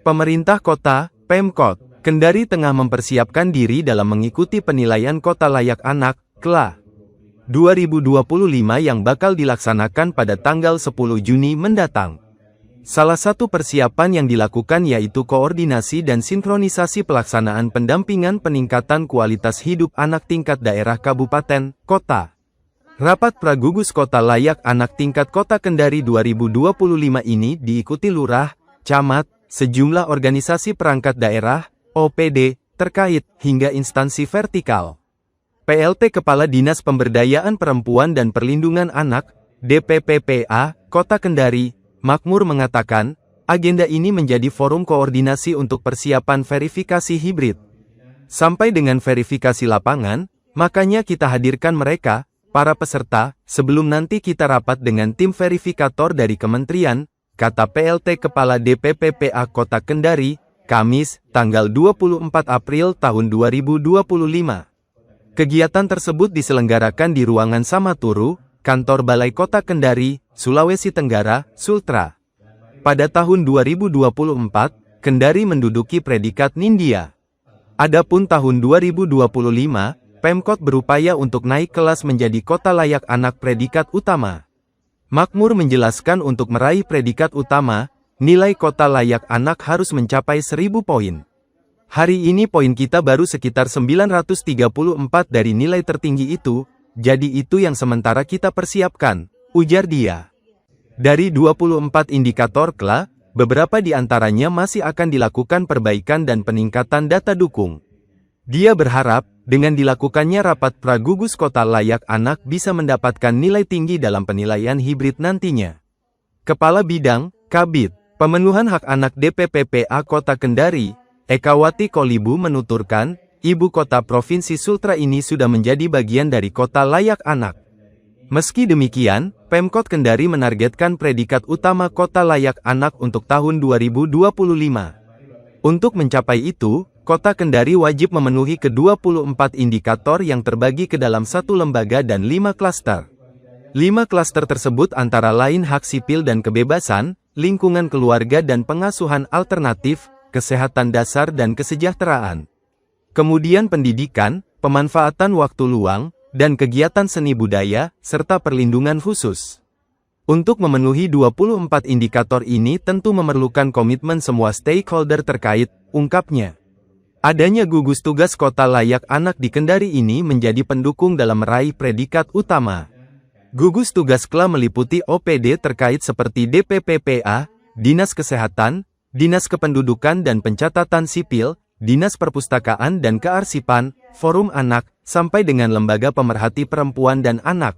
Pemerintah Kota, Pemkot, Kendari tengah mempersiapkan diri dalam mengikuti penilaian Kota Layak Anak, KLA 2025 yang bakal dilaksanakan pada tanggal 10 Juni mendatang. Salah satu persiapan yang dilakukan yaitu koordinasi dan sinkronisasi pelaksanaan pendampingan peningkatan kualitas hidup anak tingkat daerah kabupaten, kota. Rapat Pragugus Kota Layak Anak tingkat Kota Kendari 2025 ini diikuti lurah, camat, sejumlah organisasi perangkat daerah, OPD, terkait, hingga instansi vertikal. PLT Kepala Dinas Pemberdayaan Perempuan dan Perlindungan Anak, DPPPA, Kota Kendari, Makmur mengatakan, agenda ini menjadi forum koordinasi untuk persiapan verifikasi hibrid. Sampai dengan verifikasi lapangan, makanya kita hadirkan mereka, para peserta, sebelum nanti kita rapat dengan tim verifikator dari kementerian, kata PLT Kepala DPPPA Kota Kendari, Kamis, tanggal 24 April tahun 2025. Kegiatan tersebut diselenggarakan di ruangan Samaturu, Kantor Balai Kota Kendari, Sulawesi Tenggara, Sultra. Pada tahun 2024, Kendari menduduki predikat Nindya. Adapun tahun 2025, Pemkot berupaya untuk naik kelas menjadi Kota Layak Anak predikat utama. Makmur menjelaskan untuk meraih predikat utama, nilai Kota Layak Anak harus mencapai 1000 poin. Hari ini poin kita baru sekitar 934 dari nilai tertinggi itu, jadi itu yang sementara kita persiapkan, ujar dia. Dari 24 indikator KLA, beberapa di antaranya masih akan dilakukan perbaikan dan peningkatan data dukung. Dia berharap, dengan dilakukannya rapat Pragugus Kota Layak Anak bisa mendapatkan nilai tinggi dalam penilaian hibrid nantinya. Kepala Bidang, Kabid, Pemenuhan Hak Anak DPPPA Kota Kendari, Ekawati Kolibu menuturkan, Ibu Kota Provinsi Sultra ini sudah menjadi bagian dari Kota Layak Anak. Meski demikian, Pemkot Kendari menargetkan predikat utama Kota Layak Anak untuk tahun 2025. Untuk mencapai itu, Kota Kendari wajib memenuhi ke-24 indikator yang terbagi ke dalam satu lembaga dan 5 klaster. 5 klaster tersebut antara lain hak sipil dan kebebasan, lingkungan keluarga dan pengasuhan alternatif, kesehatan dasar dan kesejahteraan. Kemudian pendidikan, pemanfaatan waktu luang, dan kegiatan seni budaya, serta perlindungan khusus. Untuk memenuhi 24 indikator ini tentu memerlukan komitmen semua stakeholder terkait, ungkapnya. Adanya gugus tugas Kota Layak Anak di Kendari ini menjadi pendukung dalam meraih predikat utama. Gugus tugas KLA meliputi OPD terkait seperti DPPPA, Dinas Kesehatan, Dinas Kependudukan dan Pencatatan Sipil, Dinas Perpustakaan dan Kearsipan, Forum Anak, sampai dengan Lembaga Pemerhati Perempuan dan Anak.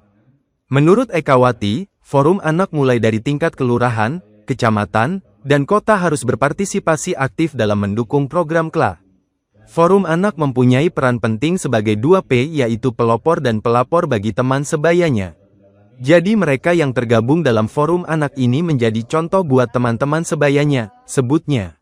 Menurut Ekawati, Forum Anak mulai dari tingkat kelurahan, kecamatan, dan kota harus berpartisipasi aktif dalam mendukung program KLA. Forum Anak mempunyai peran penting sebagai 2P yaitu pelopor dan pelapor bagi teman sebayanya. Jadi mereka yang tergabung dalam Forum Anak ini menjadi contoh buat teman-teman sebayanya, sebutnya.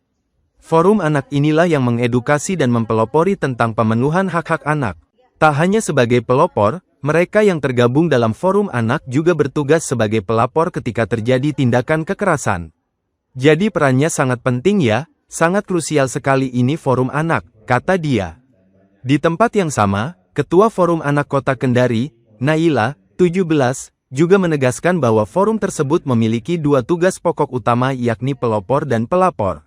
Forum Anak inilah yang mengedukasi dan mempelopori tentang pemenuhan hak-hak anak. Tak hanya sebagai pelopor, mereka yang tergabung dalam Forum Anak juga bertugas sebagai pelapor ketika terjadi tindakan kekerasan. Jadi perannya sangat penting ya, sangat krusial sekali ini Forum Anak, kata dia. Di tempat yang sama, Ketua Forum Anak Kota Kendari, Naila, 17, juga menegaskan bahwa forum tersebut memiliki 2 tugas pokok utama yakni pelopor dan pelapor.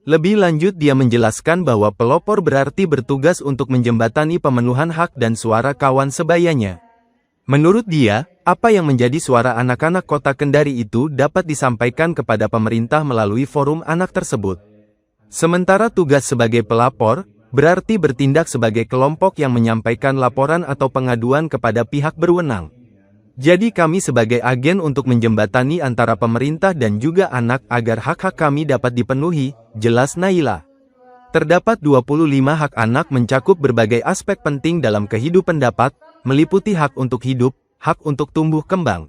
Lebih lanjut dia menjelaskan bahwa pelopor berarti bertugas untuk menjembatani pemenuhan hak dan suara kawan sebayanya. Menurut dia, apa yang menjadi suara anak-anak Kota Kendari itu dapat disampaikan kepada pemerintah melalui Forum Anak tersebut. Sementara tugas sebagai pelapor, berarti bertindak sebagai kelompok yang menyampaikan laporan atau pengaduan kepada pihak berwenang. Jadi kami sebagai agen untuk menjembatani antara pemerintah dan juga anak agar hak-hak kami dapat dipenuhi, jelas Naila. Terdapat 25 hak anak mencakup berbagai aspek penting dalam kehidupan dapat, meliputi hak untuk hidup, hak untuk tumbuh kembang.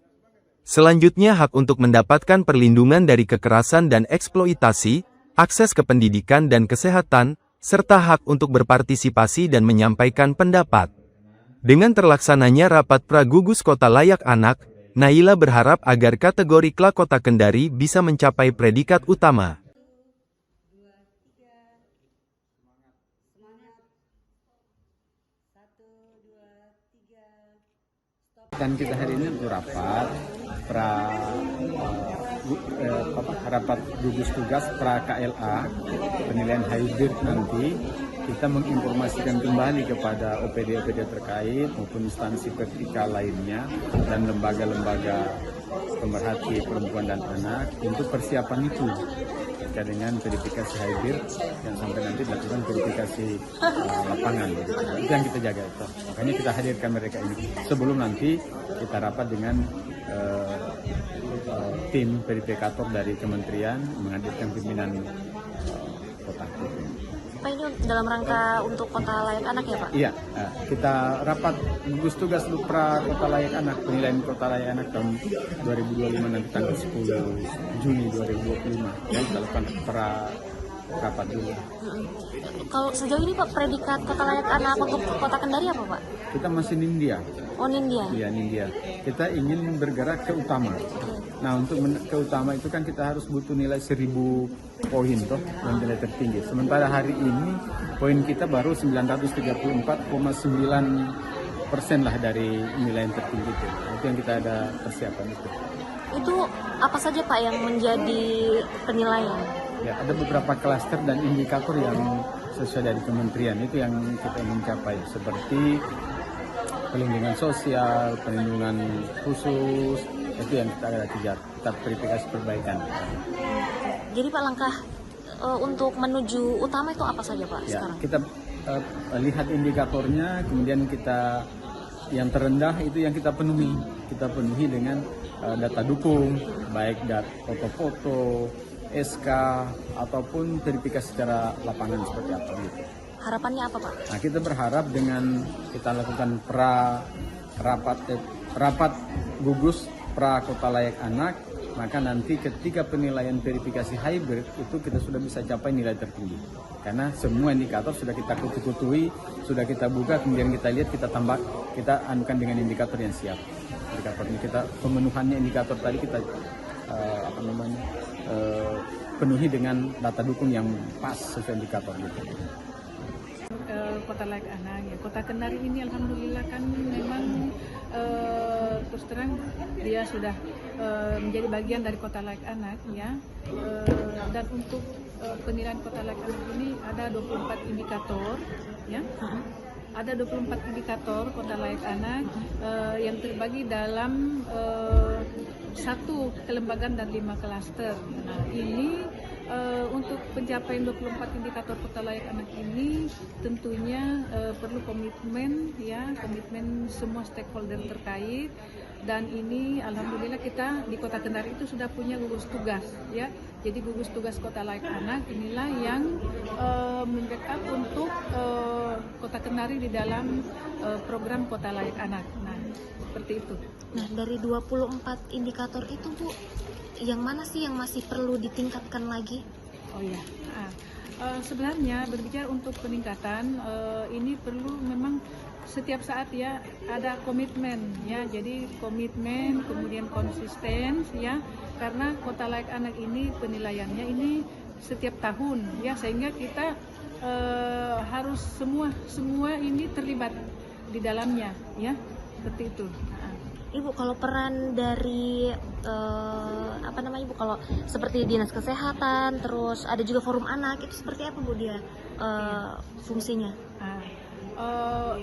Selanjutnya hak untuk mendapatkan perlindungan dari kekerasan dan eksploitasi, akses ke pendidikan dan kesehatan, serta hak untuk berpartisipasi dan menyampaikan pendapat. Dengan terlaksananya rapat Pragugus Kota Layak Anak, Naila berharap agar kategori KLA Kota Kendari bisa mencapai predikat utama. Dan kita hari ini untuk rapat rapat gugus tugas pra KLA penilaian hybrid nanti kita menginformasikan kembali kepada OPD-OPD terkait maupun instansi vertikal lainnya dan lembaga-lembaga pemerhati perempuan dan anak untuk persiapan itu terkait dengan verifikasi hybrid yang sampai nanti dilakukan verifikasi lapangan. Itu yang kita jaga itu. Makanya kita hadirkan mereka ini sebelum nanti kita rapat dengan tim verifikator dari kementerian menghadirkan pimpinan kota. Pak, ini dalam rangka untuk kota layak anak ya Pak? Iya, kita rapat gugus tugas pra kota layak anak, penilaian kota layak anak tahun 2025 nanti tanggal 10 Juni 2025. Dan kita lakukan rapat dulu. Kalau sejauh ini Pak, predikat kota layak anak untuk kota Kendari apa Pak? Kita masih Nindya. Oh, Nindya. Iya, Nindya. Kita ingin bergerak ke utama. Nah, untuk ke utama itu kan kita harus butuh nilai 1000 poin toh, yang nilai tertinggi. Sementara hari ini poin kita baru 934,9% lah dari nilai yang tertinggi itu. Itu yang kita ada persiapan itu. Itu apa saja Pak yang menjadi penilaian? Ya, ada beberapa klaster dan indikator yang sesuai dari kementerian itu yang kita ingin capai seperti perlindungan sosial, perlindungan khusus, itu yang kita ada kejar, kita verifikasi perbaikan. Jadi Pak, langkah untuk menuju utama itu apa saja Pak Ya, sekarang? kita lihat indikatornya, kemudian kita yang terendah itu yang kita penuhi dengan data dukung, baik data foto-foto, SK ataupun verifikasi secara lapangan seperti apa gitu. Harapannya apa Pak? Nah, kita berharap dengan kita lakukan rapat gugus pra kota layak anak, maka nanti ketika penilaian verifikasi hybrid itu kita sudah bisa capai nilai tertinggi. Karena semua indikator sudah kita kutui, sudah kita buka, kemudian kita lihat, kita tambah, kita anukan dengan indikator yang siap. Indikator ini kita pemenuhannya indikator tadi kita penuhi dengan data dukung yang pas sesuai indikator gitu. Kota layak anak ya, kota Kendari ini alhamdulillah kan memang terus terang dia sudah menjadi bagian dari kota layak anak ya, dan untuk penilaian kota layak anak ini ada 24 indikator ya. Ada 24 indikator kota layak anak yang terbagi dalam 1 kelembagaan dan 5 klaster. Nah, ini untuk pencapaian 24 indikator kota layak anak ini tentunya perlu komitmen semua stakeholder terkait, dan ini alhamdulillah kita di Kota Kendari itu sudah punya gugus tugas ya. Jadi gugus tugas kota layak anak inilah yang membackup untuk Kota Kendari di dalam program kota layak anak. Nah, seperti itu. Nah, dari 24 indikator itu Bu, yang mana sih yang masih perlu ditingkatkan lagi? Oh ya, sebenarnya berbicara untuk peningkatan ini perlu memang setiap saat ya ada komitmen ya. Jadi komitmen kemudian konsisten ya, karena kota layak anak ini penilaiannya ini setiap tahun ya, sehingga kita harus semua ini terlibat di dalamnya ya, seperti itu. Ibu, kalau peran dari Ibu, kalau seperti dinas kesehatan, terus ada juga forum anak, itu seperti apa Bu dia fungsinya?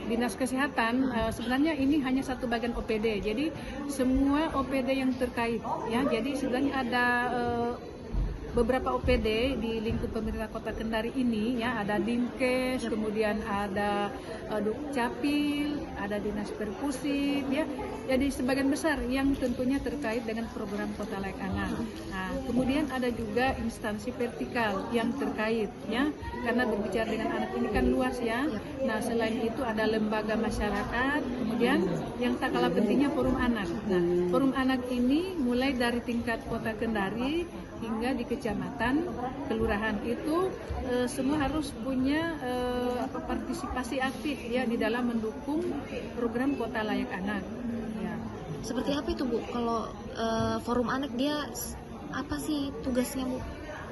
Dinas kesehatan sebenarnya ini hanya satu bagian OPD, jadi semua OPD yang terkait ya. Jadi sebenarnya ada beberapa OPD di lingkup pemerintah Kota Kendari ini ya, ada Dinkes, kemudian ada Dukcapil, ada Dinas Perkusit ya. Jadi sebagian besar yang tentunya terkait dengan program Kota Layak Anak. Nah, kemudian ada juga instansi vertikal yang terkait ya, karena berbicara dengan anak ini kan luas ya. Nah, selain itu ada lembaga masyarakat, kemudian yang tak kalah pentingnya forum anak. Nah, forum anak ini mulai dari tingkat Kota Kendari hingga di kecamatan, kelurahan itu semua harus punya partisipasi aktif ya di dalam mendukung program Kota Layak Anak. Ya. Seperti apa itu Bu? Kalau forum anak dia apa sih tugasnya Bu?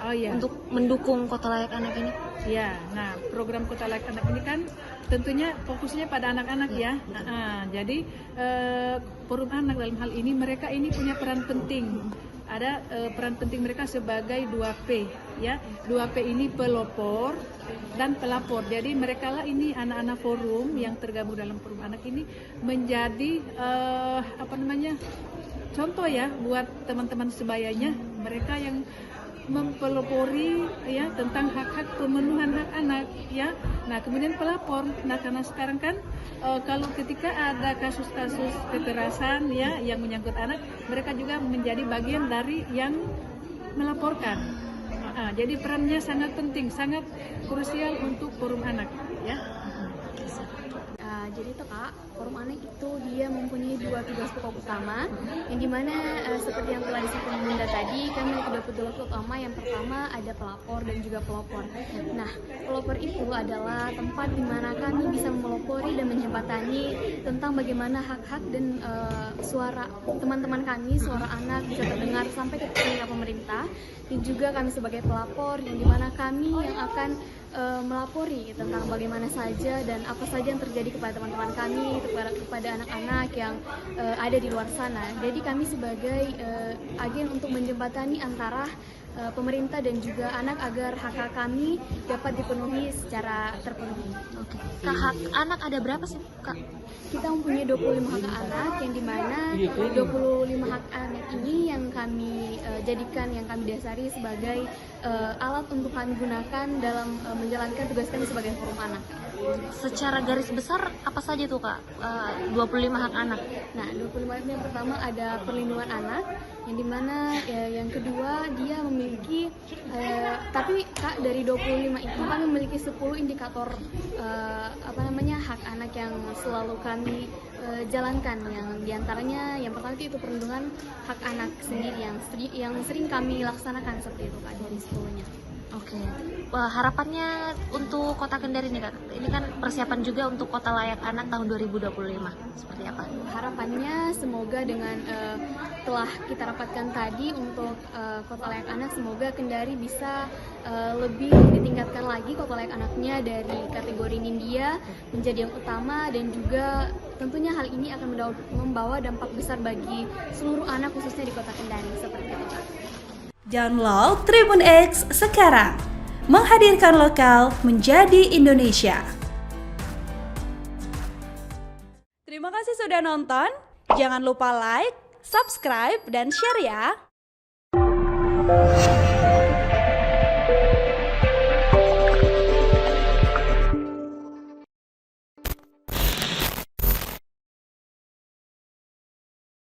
Oh iya. untuk mendukung Kota Layak Anak ini? Ya, nah program Kota Layak Anak ini kan tentunya fokusnya pada anak-anak ya. Jadi forum anak dalam hal ini mereka ini punya peran penting. Ada peran penting mereka sebagai 2P ya. 2P ini pelopor dan pelapor. Jadi mereka lah ini anak-anak forum yang tergabung dalam forum anak ini menjadi contoh ya buat teman-teman sebayanya, mereka yang mempelopori ya tentang hak-hak pemenuhan hak anak ya. Nah kemudian pelapor, nah karena sekarang kan kalau ketika ada kasus-kasus kekerasan ya yang menyangkut anak, mereka juga menjadi bagian dari yang melaporkan. Jadi perannya sangat penting, sangat krusial untuk forum anak ya. Jadi itu Kak, forum anak itu dia mempunyai 2 tugas pokok utama, yang dimana seperti yang telah disebutkan Bunda tadi, kami memiliki 2 tugas utama. Yang pertama ada pelapor dan juga pelopor. Nah, pelopor itu adalah tempat di mana kami bisa melopori dan menjembatani tentang bagaimana hak-hak dan suara teman-teman kami, suara anak bisa terdengar sampai ke telinga pemerintah. Dan juga kami sebagai pelapor, yang dimana kami yang akan melapori tentang bagaimana saja dan apa saja yang terjadi kepada teman-teman kami, kepada anak-anak yang ada di luar sana. Jadi kami sebagai agen untuk menjembatani antara pemerintah dan juga anak agar hak-hak kami dapat dipenuhi secara terpenuhi. Oke. Hak anak ada berapa sih Kak? Kita mempunyai 25 hak anak, yang dimana 25 hak anak ini yang kami jadikan, yang kami dasari sebagai alat untuk kami gunakan dalam menjalankan tugas kami sebagai forum anak. Secara garis besar apa saja tuh Kak 25 hak anak? Nah, 25 hak yang pertama ada perlindungan anak, yang dimana yang kedua dia memiliki tapi Kak dari 25 itu kami memiliki 10 indikator hak anak yang selalu kami jalankan, yang diantaranya yang pertama itu perlindungan hak anak sendiri yang sering kami laksanakan seperti itu Kak dari 10-nya. Oke. Wah, harapannya untuk Kota Kendari nih Kak. Ini kan persiapan juga untuk Kota Layak Anak tahun 2025. Seperti apa? Harapannya semoga dengan telah kita rapatkan tadi untuk Kota Layak Anak, semoga Kendari bisa lebih ditingkatkan lagi Kota Layak Anaknya dari kategori Nindya menjadi yang utama, dan juga tentunya hal ini akan membawa dampak besar bagi seluruh anak khususnya di Kota Kendari seperti itu Kak. Download Tribun X sekarang, menghadirkan lokal menjadi Indonesia. Terima kasih sudah nonton. Jangan lupa like, subscribe, dan share ya.